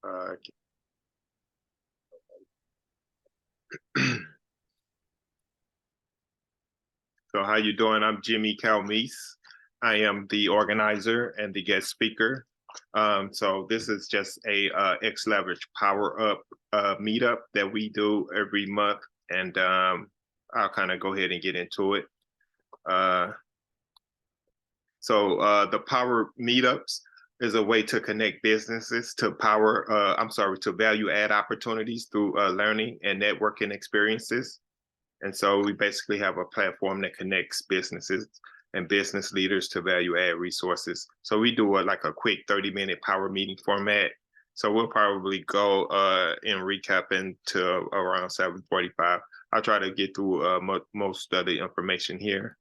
Uh, so how you doing? I'm Jimmy Calmise. I am the organizer and the guest speaker. So this is just a xLeveraged Power Up meetup that we do every month, and I'll kind of go ahead and get into it. The Power Meetups is a way to connect businesses to to value add opportunities through learning and networking experiences. And so we basically have a platform that connects businesses and business leaders to value add resources. So we do like a quick 30-minute power meeting format. So we'll probably go in recapping to around 7:45. I'll try to get through most of the information here.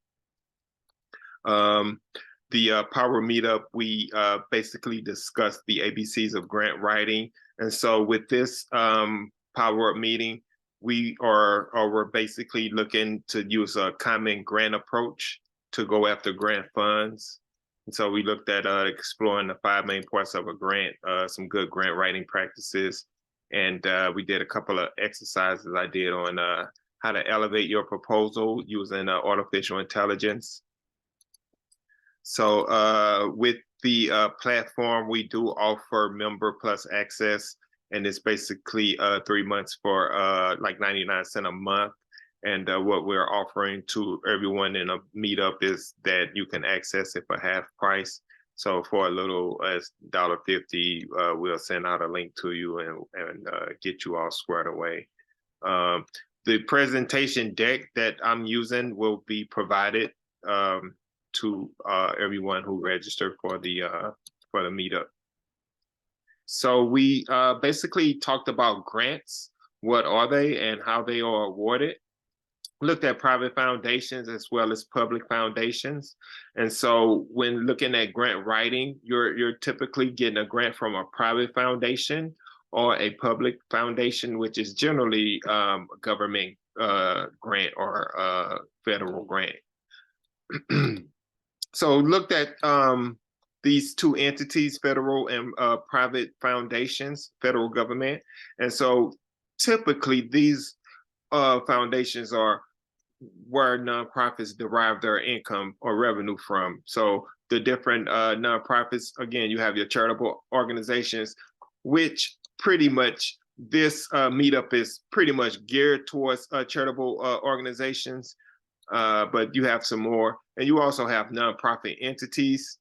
The Power Meetup, we basically discuss the ABCs of grant writing. And so with this Power Up meeting, we're basically looking to use a common grant approach to go after grant funds. And so we looked at exploring the 5 main parts of a grant, some good grant writing practices. And we did a couple of exercises I did on how to elevate your proposal using artificial intelligence. So with the platform, we do offer Member Plus access, and it's basically 3 months for like 99 cents a month. And what we're offering to everyone in a meetup is that you can access it for half price. So for a little as $1.50, we'll send out a link to you and get you all squared away. The presentation deck that I'm using will be provided to everyone who registered for the meetup. So we basically talked about grants. What are they and how they are awarded? Looked at private foundations as well as public foundations. And so when looking at grant writing, you're typically getting a grant from a private foundation or a public foundation, which is generally a government grant or federal grant. So looked at these two entities, federal and private foundations, federal government. And so typically these foundations are where nonprofits derive their income or revenue from. So the different nonprofits, again, you have your charitable organizations, which pretty much this meetup is pretty much geared towards charitable organizations. But you have some more, and you also have nonprofit entities.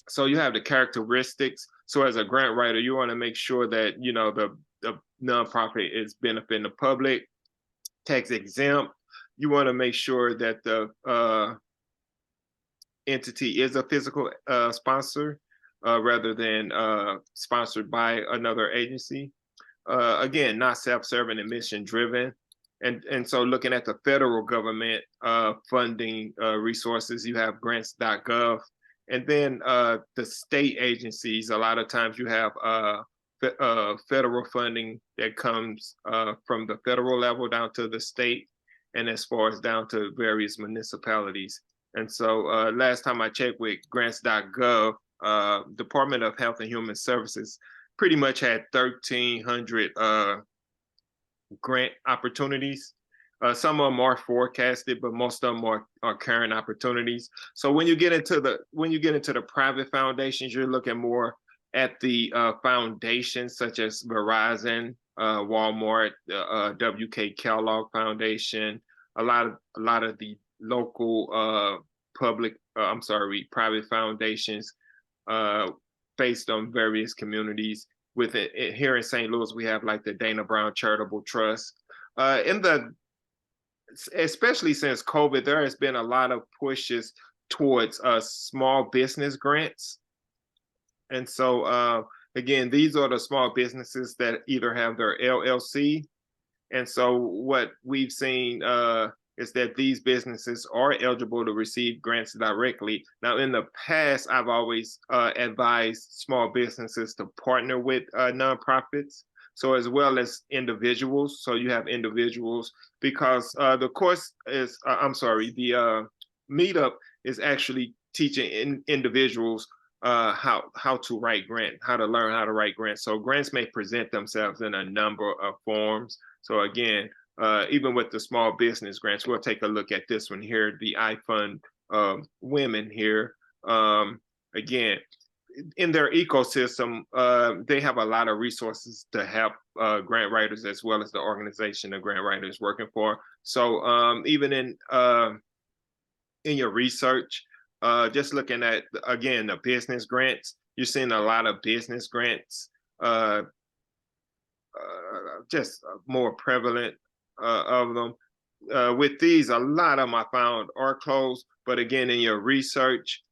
So you have the characteristics. So as a grant writer, you want to make sure that the nonprofit is benefiting the public, tax exempt. You want to make sure that the entity is a physical sponsor rather than sponsored by another agency. Again, not self-serving and mission-driven. And so looking at the federal government funding resources, you have grants.gov. And then the state agencies, a lot of times you have federal funding that comes from the federal level down to the state, and as far as down to various municipalities. And so last time I checked with grants.gov, Department of Health and Human Services pretty much had 1,300 grant opportunities. Some of them are forecasted, but most of them are current opportunities. So when you get into the private foundations, you're looking more at the foundations such as Verizon, Walmart, WK Kellogg Foundation, a lot of the local private foundations based on various communities. With it here in St. Louis, we have like the Dana Brown Charitable Trust. Especially since COVID, there has been a lot of pushes towards small business grants. And so again, these are the small businesses that either have their LLC. And so what we've seen is that these businesses are eligible to receive grants directly. Now, in the past, I've always advised small businesses to partner with nonprofits, so as well as individuals. So you have individuals, because the meetup is actually teaching individuals how to write grant, how to learn how to write grants. So grants may present themselves in a number of forms. So again, even with the small business grants, we'll take a look at this one here, the I Fund Women here. Again, in their ecosystem, they have a lot of resources to help grant writers as well as the organization the grant writer is working for. So even in your research, just looking at, again, the business grants, you're seeing a lot of business grants, just more prevalent of them. With these, a lot of them I found are closed, but again, in your research,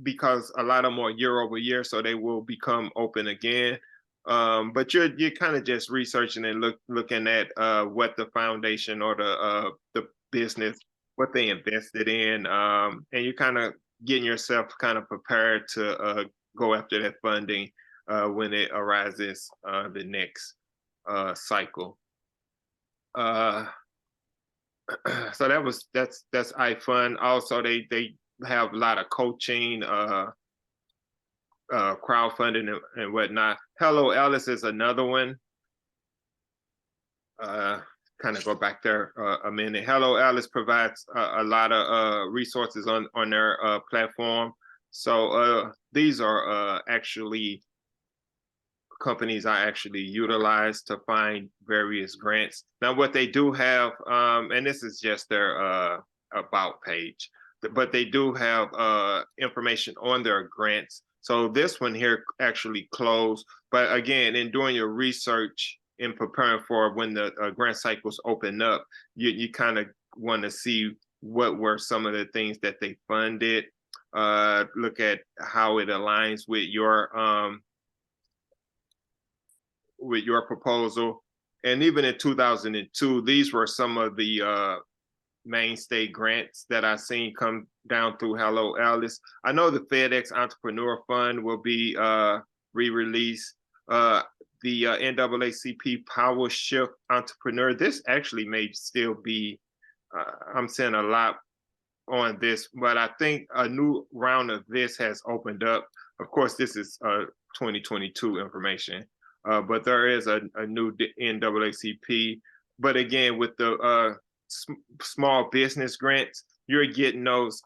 because a lot of them are year over year, so they will become open again. But you're kind of just researching and looking at what the foundation or the business, what they invested in, and you're kind of getting yourself kind of prepared to go after that funding when it arises the next cycle. So that's iFund. Also, they have a lot of coaching, crowdfunding and whatnot. Hello Alice is another one. Kind of go back there a minute. Hello Alice provides a lot of resources on their platform. So these are actually companies I actually utilize to find various grants. Now, what they do have, and this is just their about page, but they do have information on their grants. So this one here actually closed. But again, in doing your research, in preparing for when the grant cycles open up, you kind of want to see what were some of the things that they funded, look at how it aligns with your proposal. And even in 2002, these were some of the mainstay grants that I've seen come down through Hello Alice. I know the FedEx Entrepreneur Fund will be re-released. The NAACP Power Shift Entrepreneur, this actually may still be, I'm seeing a lot on this, but I think a new round of this has opened up. Of course, this is 2022 information, but there is a new NAACP. But again, with the small business grants, you're getting those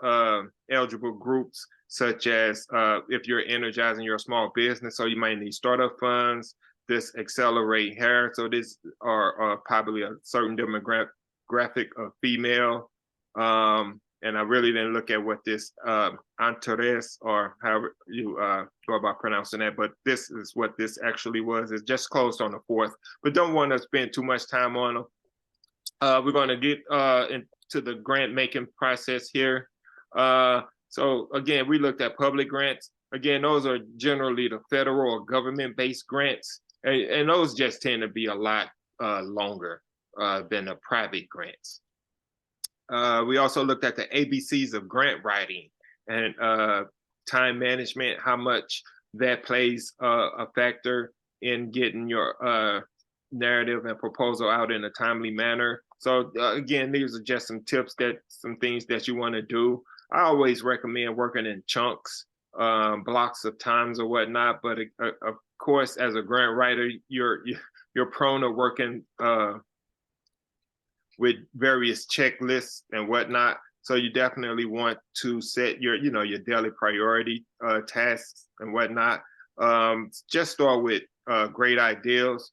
eligible groups, such as if you're energizing your small business, so you might need startup funds, this Accelerate Hair. So this are probably a certain demographic of female. And I really didn't look at what this Antares, or however you go about pronouncing that, but this is what this actually was. It's just closed on the 4th, but don't want to spend too much time on them. We're going to get into the grant making process here. So again, we looked at public grants. Again, those are generally the federal or government-based grants, and those just tend to be a lot longer than the private grants. We also looked at the ABCs of grant writing and time management, how much that plays a factor in getting your narrative and proposal out in a timely manner. So again, these are just some tips, some things that you want to do. I always recommend working in chunks, blocks of times or whatnot. But of course, as a grant writer, you're prone to working with various checklists and whatnot. So you definitely want to set your daily priority tasks and whatnot. Just start with great ideas.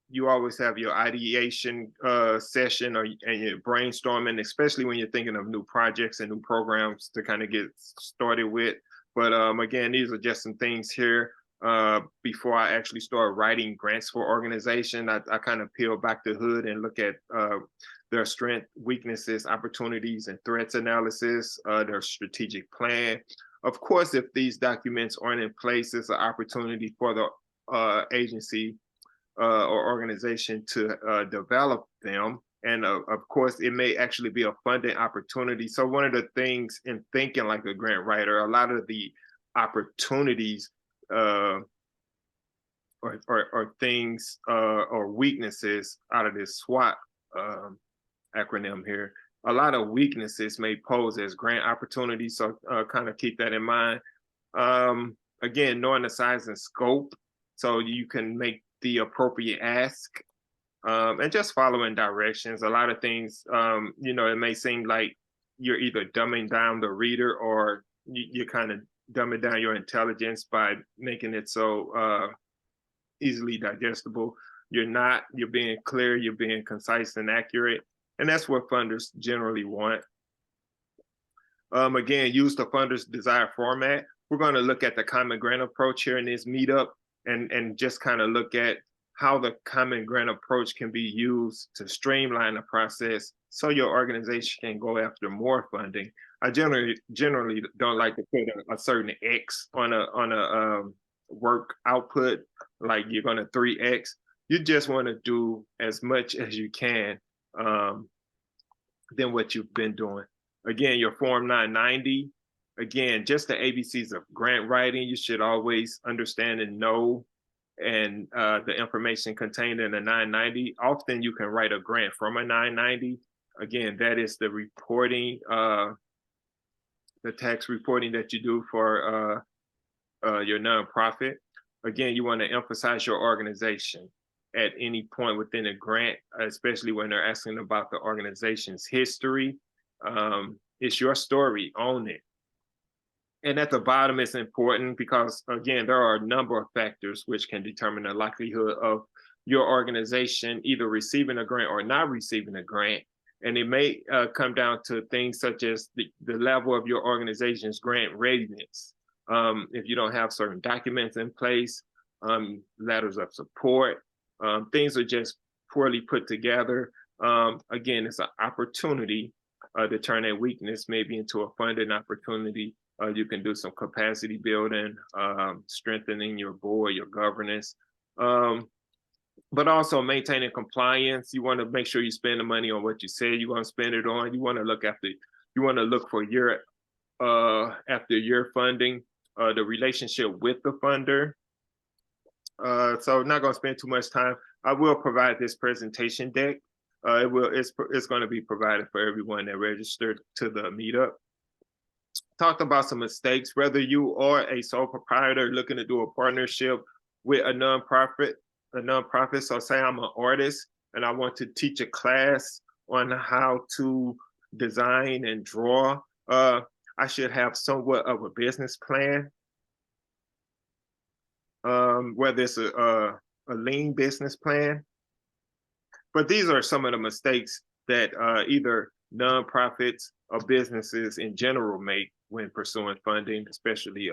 You always have your ideation session and your brainstorming, especially when you're thinking of new projects and new programs to kind of get started with. But again, these are just some things here. Before I actually start writing grants for organization, I kind of peel back the hood and look at their strengths, weaknesses, opportunities, and threats analysis, their strategic plan. Of course, if these documents aren't in place, it's an opportunity for the agency or organization to develop them. And of course, it may actually be a funding opportunity. So one of the things in thinking like a grant writer, a lot of the opportunities or things or weaknesses out of this SWOT acronym here, a lot of weaknesses may pose as grant opportunities. So kind of keep that in mind. Again, knowing the size and scope so you can make the appropriate ask, and just following directions. A lot of things, it may seem like you're either dumbing down the reader or you're kind of dumbing down your intelligence by making it so easily digestible. You're not, you're being clear, you're being concise and accurate. And that's what funders generally want. Again, use the funder's desired format. We're going to look at the common grant approach here in this meetup and just kind of look at how the common grant approach can be used to streamline the process so your organization can go after more funding. I generally don't like to put a certain X on a work output, like you're going to 3X. You just want to do as much as you can than what you've been doing. Again, your Form 990, again, just the ABCs of grant writing, you should always understand and know, and the information contained in a 990. Often you can write a grant from a 990. Again, that is the reporting, the tax reporting that you do for your nonprofit. Again, you want to emphasize your organization at any point within a grant, especially when they're asking about the organization's history. It's your story, own it. And at the bottom, it's important because, again, there are a number of factors which can determine the likelihood of your organization either receiving a grant or not receiving a grant. And it may come down to things such as the level of your organization's grant readiness. If you don't have certain documents in place, letters of support, things are just poorly put together. Again, it's an opportunity to turn a weakness maybe into a funding opportunity. You can do some capacity building, strengthening your board, your governance, but also maintaining compliance. You want to make sure you spend the money on what you say you want to spend it on. You want to look for year after year funding, the relationship with the funder. So I'm not going to spend too much time. I will provide this presentation deck. It's going to be provided for everyone that registered to the meetup. Talked about some mistakes, whether you are a sole proprietor looking to do a partnership with a nonprofit. So say I'm an artist and I want to teach a class on how to design and draw. I should have somewhat of a business plan, whether it's a lean business plan. But these are some of the mistakes that either nonprofits or businesses in general make when pursuing funding, especially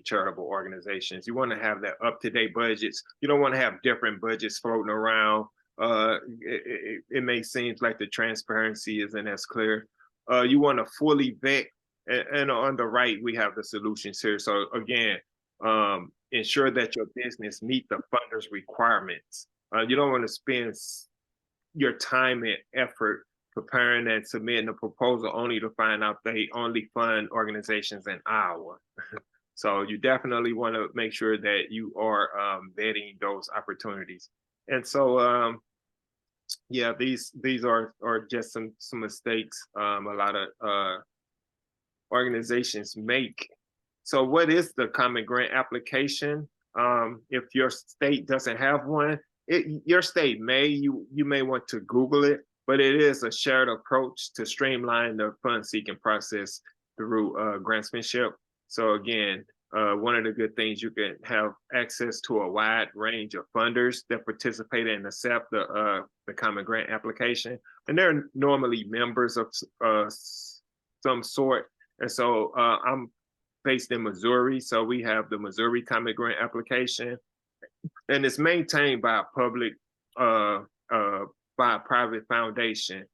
charitable organizations. You want to have that up-to-date budgets. You don't want to have different budgets floating around. It may seem like the transparency isn't as clear. You want to fully vet, and on the right, we have the solutions here. So again, ensure that your business meet the funder's requirements. You don't want to spend your time and effort preparing and submitting a proposal only to find out they only fund organizations in Iowa. So you definitely want to make sure that you are vetting those opportunities. And so, yeah, these are just some mistakes a lot of organizations make. So what is the common grant application? If your state doesn't have one, your state you may want to Google it, but it is a shared approach to streamline the fund seeking process through grantsmanship. So again, one of the good things, you can have access to a wide range of funders that participate and accept the common grant application. And they're normally members of some sort. And so I'm based in Missouri, so we have the Missouri Common Grant application, and it's maintained by a public, by a private foundation,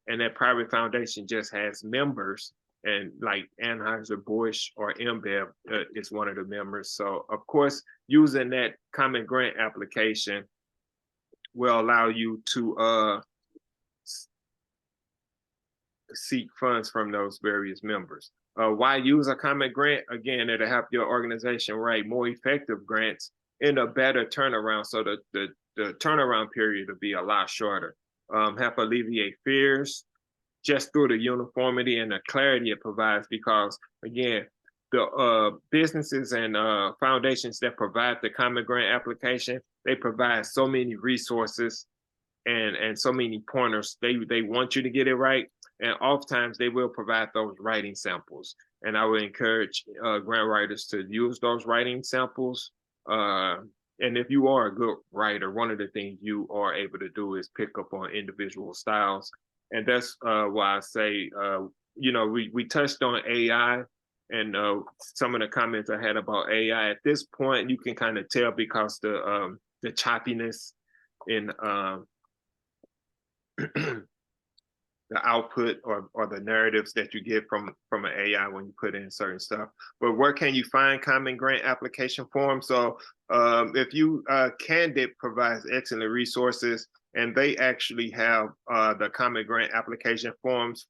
and that private foundation just has members, and like Anheuser-Busch or InBev is one of the members. So of course, using that common grant application will allow you to seek funds from those various members. Why use a common grant? Again, it'll help your organization write more effective grants in a better turnaround, so the turnaround period will be a lot shorter. Help alleviate fears just through the uniformity and the clarity it provides, because again, the businesses and foundations that provide the Common Grant application, they provide so many resources and so many pointers. They want you to get it right, and oftentimes they will provide those writing samples. And I would encourage grant writers to use those writing samples. And if you are a good writer, one of the things you are able to do is pick up on individual styles. And that's why I say, we touched on AI, and some of the comments I had about AI. At this point, you can kind of tell because the choppiness in the output or the narratives that you get from an AI when you put in certain stuff. But where can you find Common Grant application forms? So if you Candid provides excellent resources, and they actually have the Common Grant application forms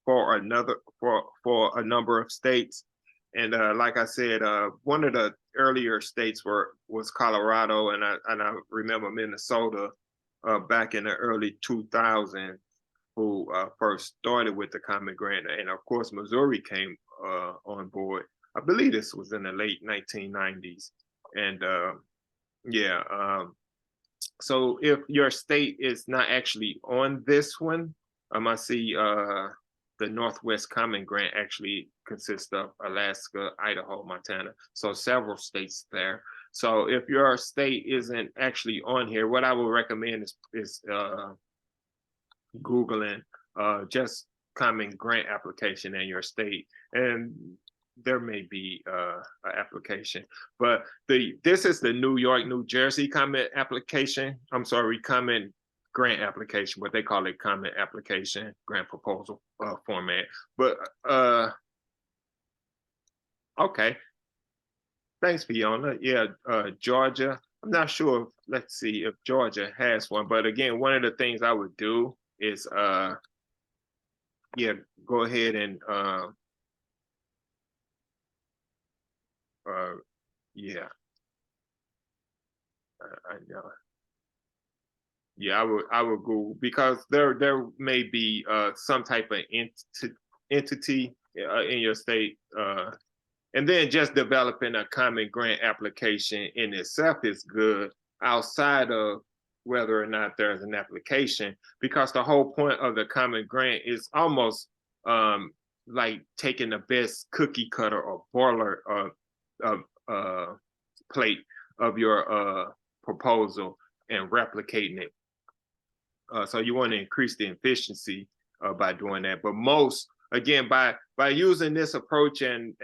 for a number of states. And like I said, one of the earlier states was Colorado, and I remember Minnesota back in the early 2000s, who first started with the Common Grant. And of course, Missouri came on board. I believe this was in the late 1990s. And so if your state is not actually on this one, I see the Northwest Common Grant actually consists of Alaska, Idaho, Montana, so several states there. So if your state isn't actually on here, what I would recommend is Googling just Common Grant application in your state, and there may be an application. But this is the New York, New Jersey Common application. I'm sorry, Common Grant application, but they call it Common Application Grant Proposal format. But okay, thanks, Fiona. Yeah, Georgia. I'm not sure if, let's see if Georgia has one, but again, one of the things I would do is go ahead and I know. Yeah, I would Google, because there may be some type of entity in your state, and then just developing a Common Grant application in itself is good, outside of whether or not there's an application, because the whole point of the Common Grant is almost like taking the best cookie cutter or boiler plate of your proposal and replicating it. So you want to increase the efficiency by doing that. But most, again, by using this approach and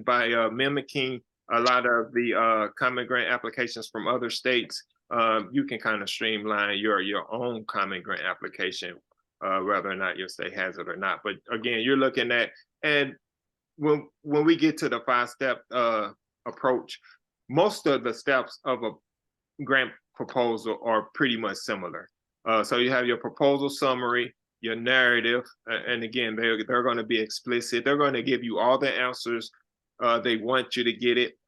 by mimicking a lot of the Common Grant applications from other states, you can kind of streamline your own Common Grant application, whether or not your state has it or not. But again, you're looking at, and when we get to the 5-step approach, most of the steps of a grant proposal are pretty much similar. So you have your proposal summary, your narrative, and again, they're going to be explicit. They're going to give you all the answers. They want you to get it.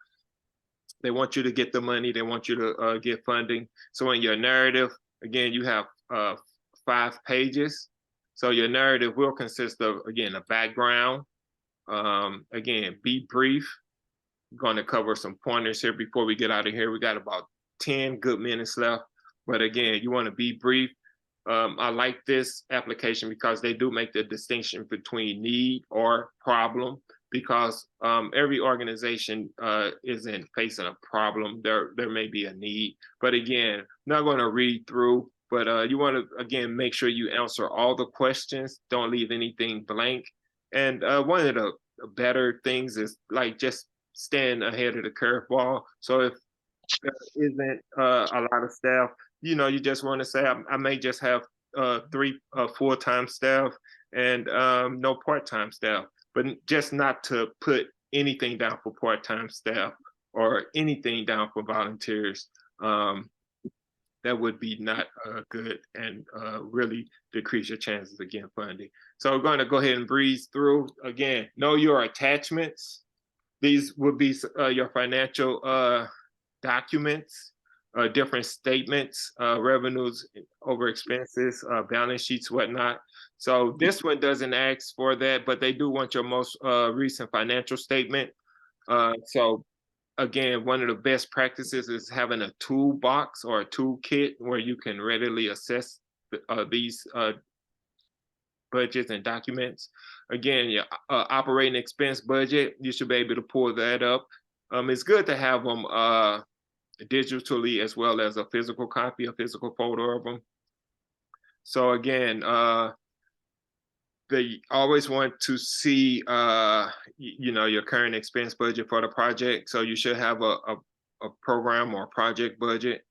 They want you to get the money. They want you to get funding. So in your narrative, again, you have 5 pages. So your narrative will consist of, again, a background. Again, be brief. I'm going to cover some pointers here before we get out of here. We got about 10 good minutes left. But again, you want to be brief. I like this application because they do make the distinction between need or problem, because every organization isn't facing a problem. There may be a need. But again, not going to read through, but you want to, again, make sure you answer all the questions. Don't leave anything blank. And one of the better things is like just staying ahead of the curveball. So if there isn't a lot of staff, you just want to say, I may just have 3 full-time staff and no part-time staff, but just not to put anything down for part-time staff or anything down for volunteers. That would be not good, and really decrease your chances of getting funding. So we're going to go ahead and breeze through. Again, know your attachments. These would be your financial documents. different statements, revenues over expenses, balance sheets, whatnot. So this one doesn't ask for that, but they do want your most recent financial statement. So again, one of the best practices is having a toolbox or a toolkit where you can readily assess these budgets and documents. Again, your operating expense budget, you should be able to pull that up. It's good to have them digitally as well as a physical copy, a physical photo of them. So again, they always want to see, your current expense budget for the project. So you should have a program or project budget,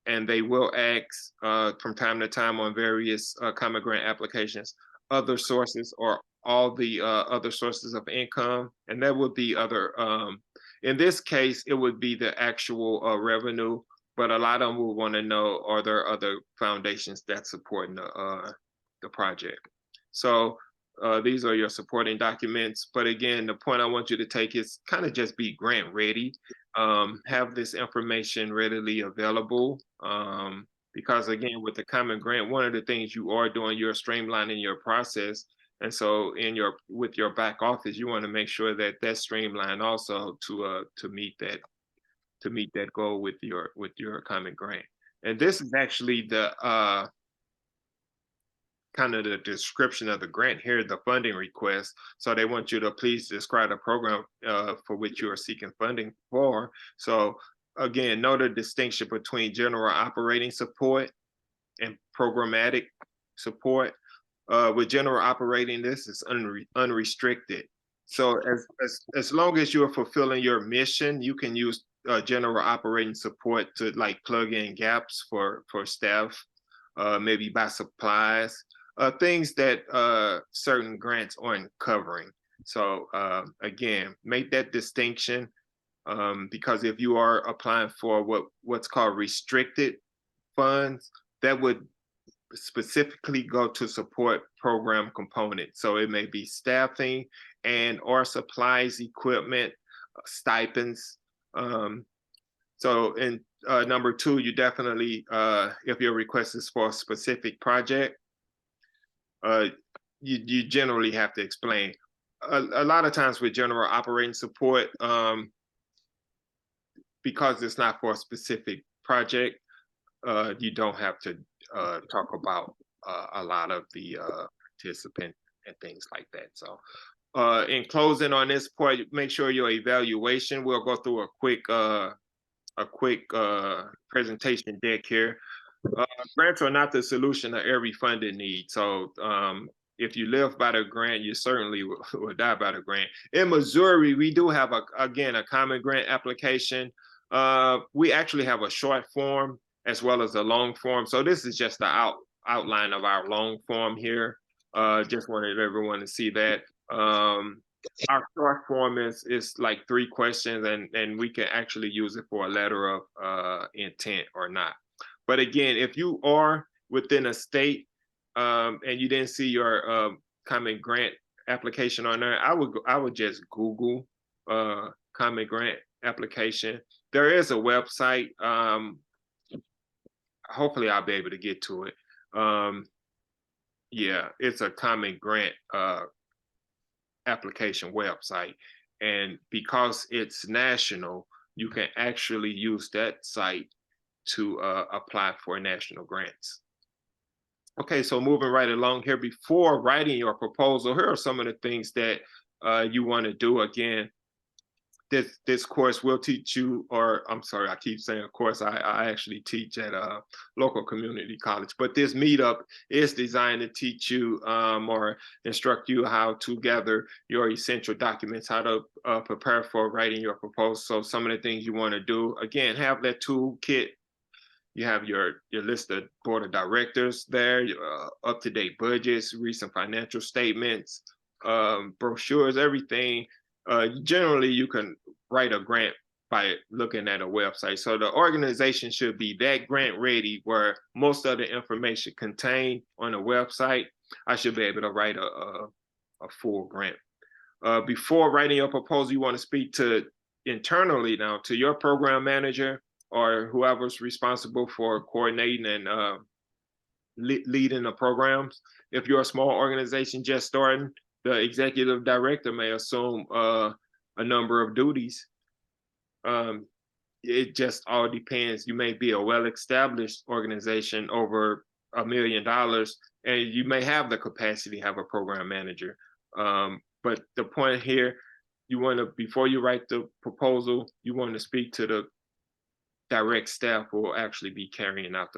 and they will ask from time to time on various common grant applications, other sources or all the other sources of income, and that would be other. In this case, it would be the actual revenue, but a lot of them will want to know, are there other foundations that supporting the project? So these are your supporting documents. But again, the point I want you to take is kind of just be grant ready. Have this information readily available. Because again, with the common grant, one of the things you are doing, you're streamlining your process. And so with your back office, you want to make sure that that's streamlined also to meet that goal with your common grant. And this is actually the kind of the description of the grant here, the funding request. So they want you to please describe the program for which you are seeking funding for. So again, know the distinction between general operating support and programmatic support. With general operating, this is unrestricted. So as long as you're fulfilling your mission, you can use general operating support to like plug in gaps for staff, maybe buy supplies, things that certain grants aren't covering. So again, make that distinction, because if you are applying for what's called restricted funds, that would specifically go to support program components. So it may be staffing and or supplies, equipment, stipends. So in number 2, you definitely, if your request is for a specific project, you generally have to explain. A lot of times with general operating support, because it's not for a specific project, you don't have to talk about a lot of the participants and things like that. So in closing on this point, make sure your evaluation, we'll go through a quick presentation deck here. Grants are not the solution to every funding need. So if you live by the grant, you certainly will die by the grant. In Missouri, we do have, again, a common grant application. We actually have a short form as well as a long form. So this is just the outline of our long form here. Just wanted everyone to see that. Our short form is like 3 questions, and we can actually use it for a letter of intent or not. But again, if you are within a state and you didn't see your common grant application on there, I would just Google common grant application. There is a website. Hopefully I'll be able to get to it. Yeah, it's a common grant application website. And because it's national, you can actually use that site to apply for national grants. Okay, so moving right along here, before writing your proposal, here are some of the things that you want to do. Again, this course will teach you, or I'm sorry, I keep saying of course, I actually teach at a local community college, but this meetup is designed to teach you or instruct you how to gather your essential documents, how to prepare for writing your proposal. So some of the things you want to do, again, have that toolkit. You have your list of board of directors there, up-to-date budgets, recent financial statements, brochures, everything. Generally, you can write a grant by looking at a website. So the organization should be that grant ready where most of the information contained on a website. I should be able to write a full grant. Before writing your proposal, you want to speak to internally now to your program manager or whoever's responsible for coordinating and leading the programs. If you're a small organization just starting, the executive director may assume a number of duties. It just all depends. You may be a well-established organization over $1 million, and you may have the capacity to have a program manager. But the point here, you want to, before you write the proposal, you want to speak to the direct staff who will actually be carrying out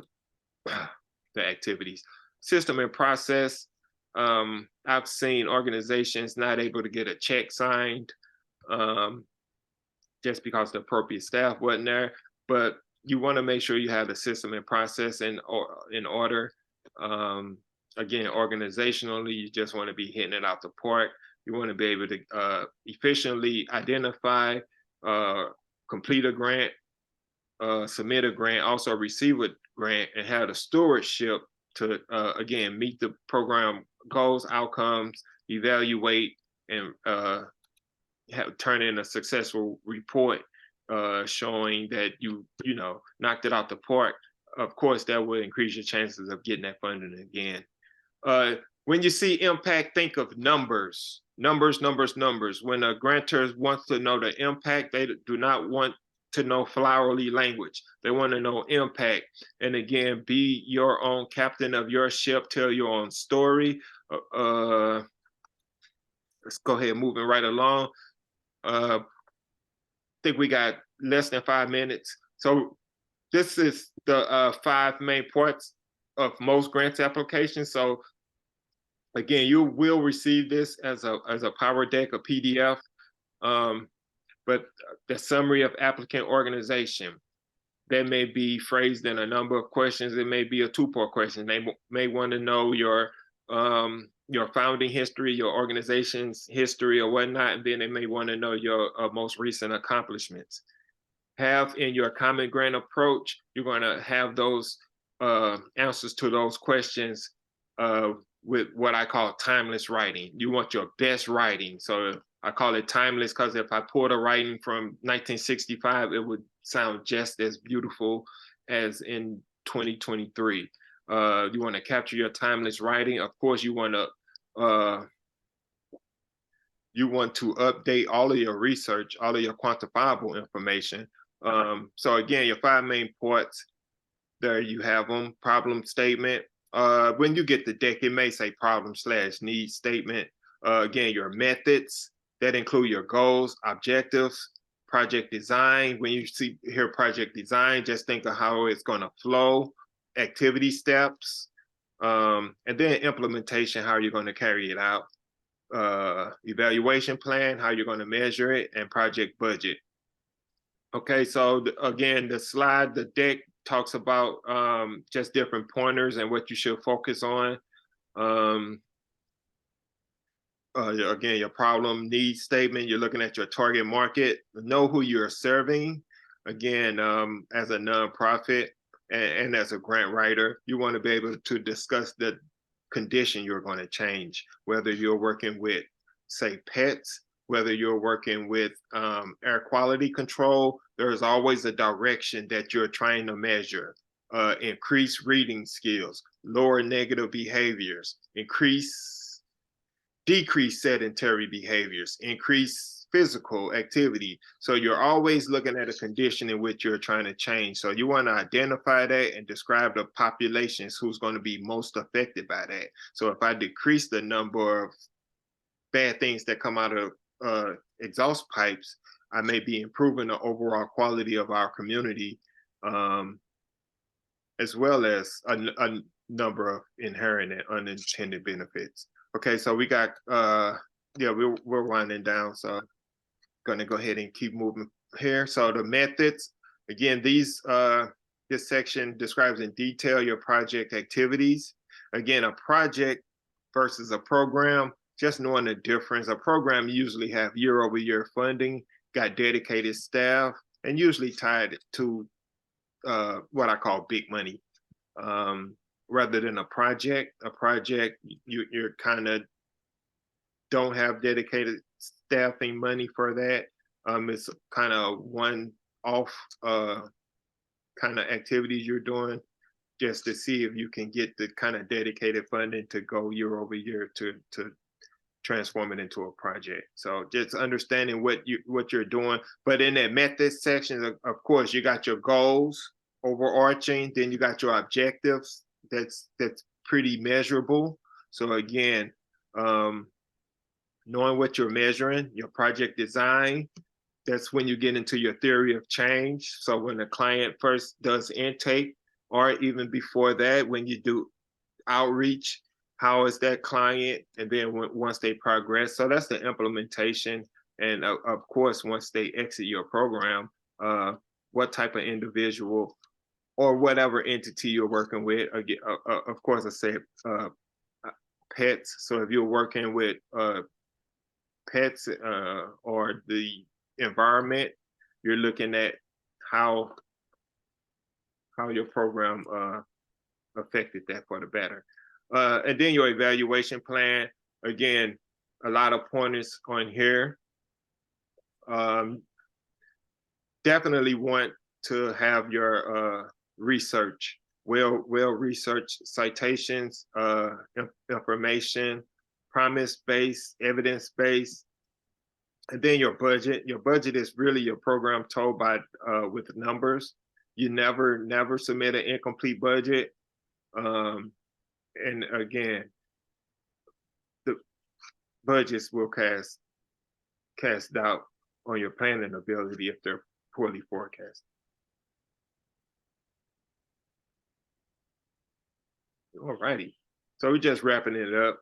the activities. System and process. I've seen organizations not able to get a check signed just because the appropriate staff wasn't there. But you want to make sure you have the system and process in order. Again, organizationally, you just want to be hitting it out the park. You want to be able to efficiently identify, complete a grant, submit a grant, also receive a grant, and have the stewardship to, again, meet the program goals, outcomes, evaluate, and turn in a successful report showing that you knocked it out the park. Of course, that will increase your chances of getting that funding again. When you see impact, think of numbers. Numbers. When a grantor wants to know the impact, they do not want to know flowery language. They want to know impact. And again, be your own captain of your ship, tell your own story. Let's go ahead, moving right along. I think we got less than 5 minutes. So this is the 5 main parts of most grants applications. So again, you will receive this as a Power Deck, a PDF. But the summary of applicant organization, that may be phrased in a number of questions. It may be a 2-part question. They may want to know your founding history, your organization's history or whatnot, and then they may want to know your most recent accomplishments. Have in your common grant approach, you're going to have those answers to those questions with what I call timeless writing. You want your best writing. So I call it timeless because if I pulled a writing from 1965, it would sound just as beautiful as in 2023. You want to capture your timeless writing. Of course, you want to update all of your research, all of your quantifiable information. So again, your 5 main parts, there you have them. Problem statement. When you get the deck, it may say problem/need statement. Again, your methods, that include your goals, objectives, project design. When you hear project design, just think of how it's going to flow, activity steps, and then implementation, how you're going to carry it out, evaluation plan, how you're going to measure it, and project budget. Okay, so again, the deck talks about just different pointers and what you should focus on. Again, your problem need statement, you're looking at your target market, know who you're serving. Again, as a nonprofit and as a grant writer, you want to be able to discuss the condition you're going to change, whether you're working with, say, pets, whether you're working with air quality control. There's always a direction that you're trying to measure. Increase reading skills, lower negative behaviors, decrease sedentary behaviors, increase physical activity. So you're always looking at a condition in which you're trying to change. So you want to identify that and describe the populations who's going to be most affected by that. So if I decrease the number of bad things that come out of exhaust pipes, I may be improving the overall quality of our community, as well as a number of inherent and unintended benefits. Okay, so we got, we're winding down, so gonna go ahead and keep moving here. So the methods, again, this section describes in detail your project activities. Again, a project versus a program, just knowing the difference. A program usually have year-over-year funding, got dedicated staff, and usually tied to what I call big money. Rather than a project, you're kind of don't have dedicated staffing money for that. It's kind of one-off kind of activities you're doing, just to see if you can get the kind of dedicated funding to go year over year to transform it into a project. So just understanding what you're doing. But in that method section, of course, you got your goals overarching, then you got your objectives. That's pretty measurable. So again, knowing what you're measuring, your project design, that's when you get into your theory of change. So when the client first does intake, or even before that, when you do outreach, how is that client? And then once they progress, so that's the implementation. And of course, once they exit your program, what type of individual or whatever entity you're working with. Again, of course, I said pets. So if you're working with pets or the environment, you're looking at how your program affected that for the better. And then your evaluation plan, again, a lot of pointers on here. Definitely want to have your research, well-researched citations, information, promise-based, evidence-based. And then your budget. Your budget is really your program told by with numbers. You never submit an incomplete budget. And again, the budgets will cast doubt on your planning ability if they're poorly forecast. All righty. So we're just wrapping it up.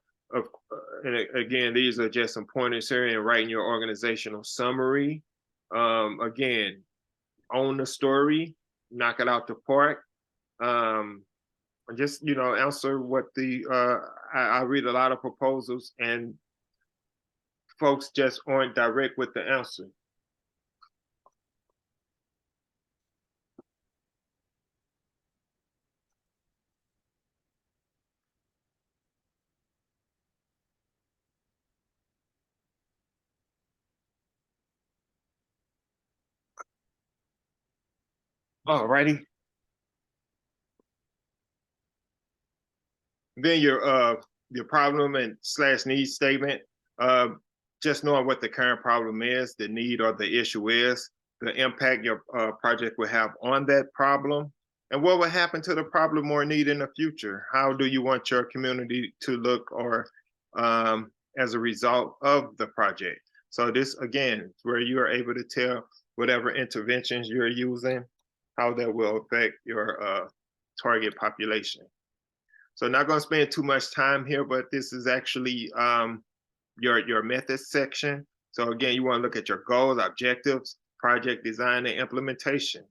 And again, these are just some pointers here in writing your organizational summary. Again, own the story, knock it out the park. Just, answer what I read a lot of proposals and folks just aren't direct with the answer. All righty. Then your problem and / need statement. Just knowing what the current problem is, the need or the issue is, the impact your project will have on that problem, and what will happen to the problem or need in the future. How do you want your community to look or as a result of the project? So this, again, is where you are able to tell whatever interventions you're using, how that will affect your target population. So not going to spend too much time here, but this is actually your methods section. So again, you want to look at your goals, objectives, project design, and implementation.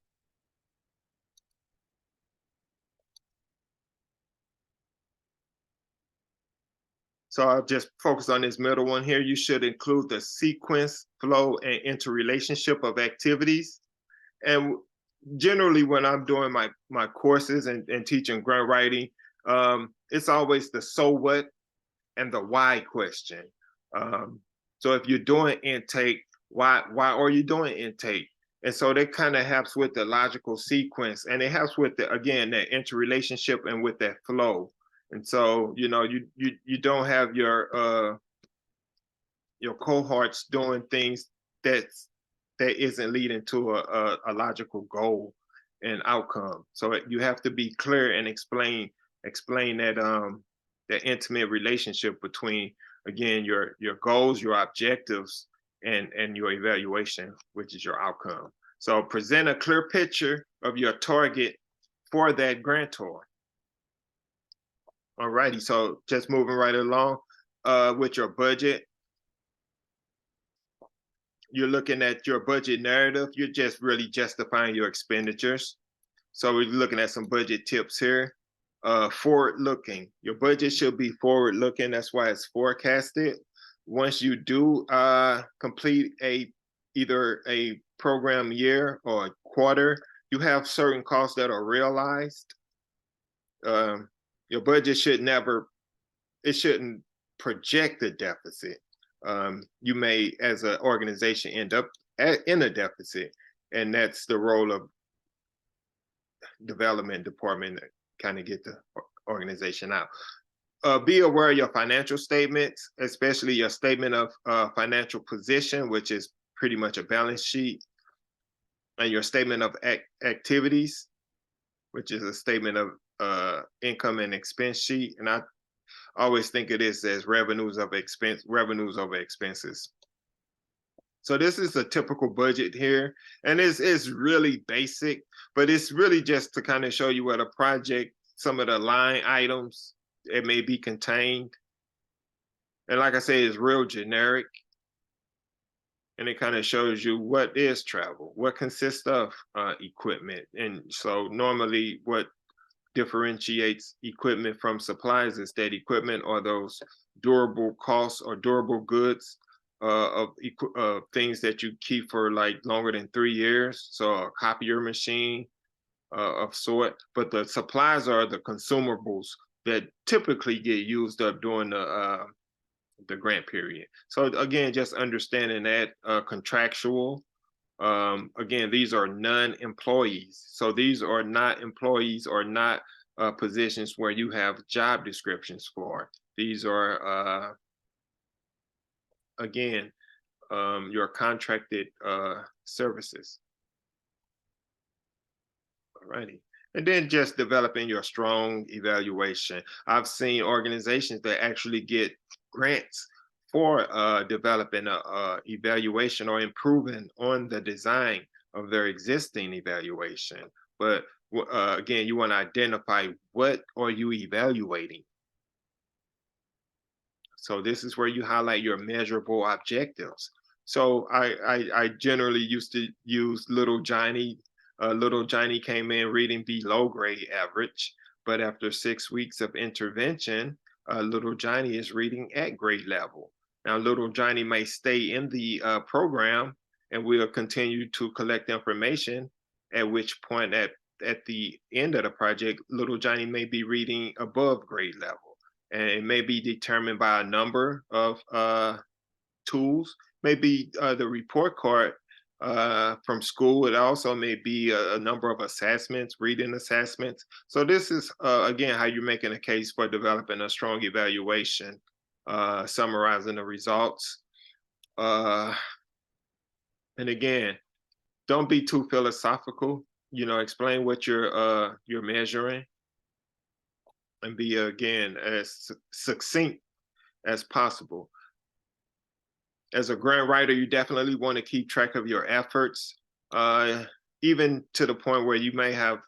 So I'll just focus on this middle one here. You should include the sequence, flow, and interrelationship of activities. And generally, when I'm doing my courses and teaching grant writing, it's always the so what and the why question. So if you're doing intake, why are you doing intake? And so that kind of helps with the logical sequence, and it helps with again that interrelationship and with that flow. And so you don't have your cohorts doing things that isn't leading to a logical goal and outcome. So you have to be clear and explain that intimate relationship between, again, your goals, your objectives, and your evaluation, which is your outcome. So present a clear picture of your target for that grantor. All righty, so just moving right along with your budget. You're looking at your budget narrative. You're just really justifying your expenditures. So we're looking at some budget tips here. Forward-looking. Your budget should be forward-looking. That's why it's forecasted. Once you do complete either a program year or a quarter, you have certain costs that are realized. Your budget shouldn't project a deficit. You may, as an organization, end up in a deficit, and that's the role of development department to kind of get the organization out. Be aware of your financial statements, especially your statement of financial position, which is pretty much a balance sheet, and your statement of activities, which is a statement of income and expense sheet. And I always think of this as revenues over expenses. So this is a typical budget here, and it's really basic, but it's really just to kind of show you what a project, some of the line items it may be contained. And like I say, it's real generic. And it kind of shows you what is travel, what consists of equipment. And so normally what differentiates equipment from supplies is that equipment are those durable costs or durable goods of things that you keep for like longer than 3 years. So a copier machine of sort, but the supplies are the consumables that typically get used up during the grant period. So again, just understanding that contractual. Again, these are non-employees. So these are not employees or not positions where you have job descriptions for. These are, again, your contracted services. Alrighty. And then just developing your strong evaluation. I've seen organizations that actually get grants for developing a evaluation or improving on the design of their existing evaluation. But again, you want to identify what are you evaluating. So this is where you highlight your measurable objectives. So I generally used to use Little Johnny. Little Johnny came in reading below grade average, but after 6 weeks of intervention, Little Johnny is reading at grade level. Now, Little Johnny may stay in the program and we'll continue to collect information, at which point at the end of the project, Little Johnny may be reading above grade level. And it may be determined by a number of tools, maybe the report card from school. It also may be a number of assessments, reading assessments. So this is, again, how you're making a case for developing a strong evaluation, summarizing the results. And again, don't be too philosophical. Explain what you're measuring, and be, again, as succinct as possible. As a grant writer, you definitely want to keep track of your efforts, even to the point where you may have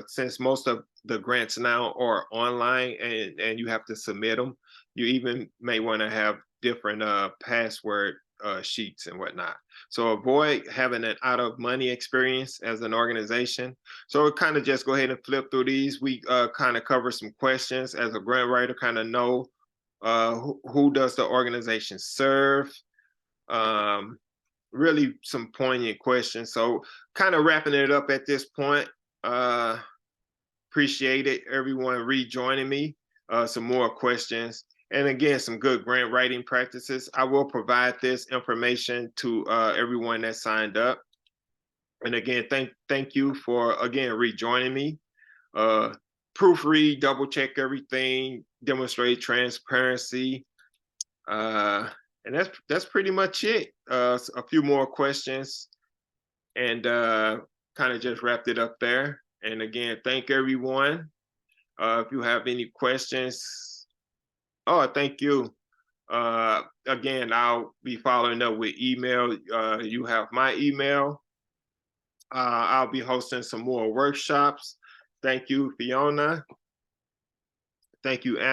since most of the grants now are online and you have to submit them, you even may want to have different password sheets and whatnot. So avoid having an out of money experience as an organization. So kind of just go ahead and flip through these. We kind of cover some questions as a grant writer, kind of know who does the organization serve? Really some poignant questions. So kind of wrapping it up at this point. Appreciate it, everyone rejoining me. Some more questions. And again, some good grant writing practices. I will provide this information to everyone that signed up. And again, thank you for, again, rejoining me. Proofread, double check everything, demonstrate transparency. And that's pretty much it. A few more questions and kind of just wrapped it up there. And again, thank everyone. If you have any questions, thank you. Again, I'll be following up with email. You have my email. I'll be hosting some more workshops. Thank you, Fiona. Thank you, Anna.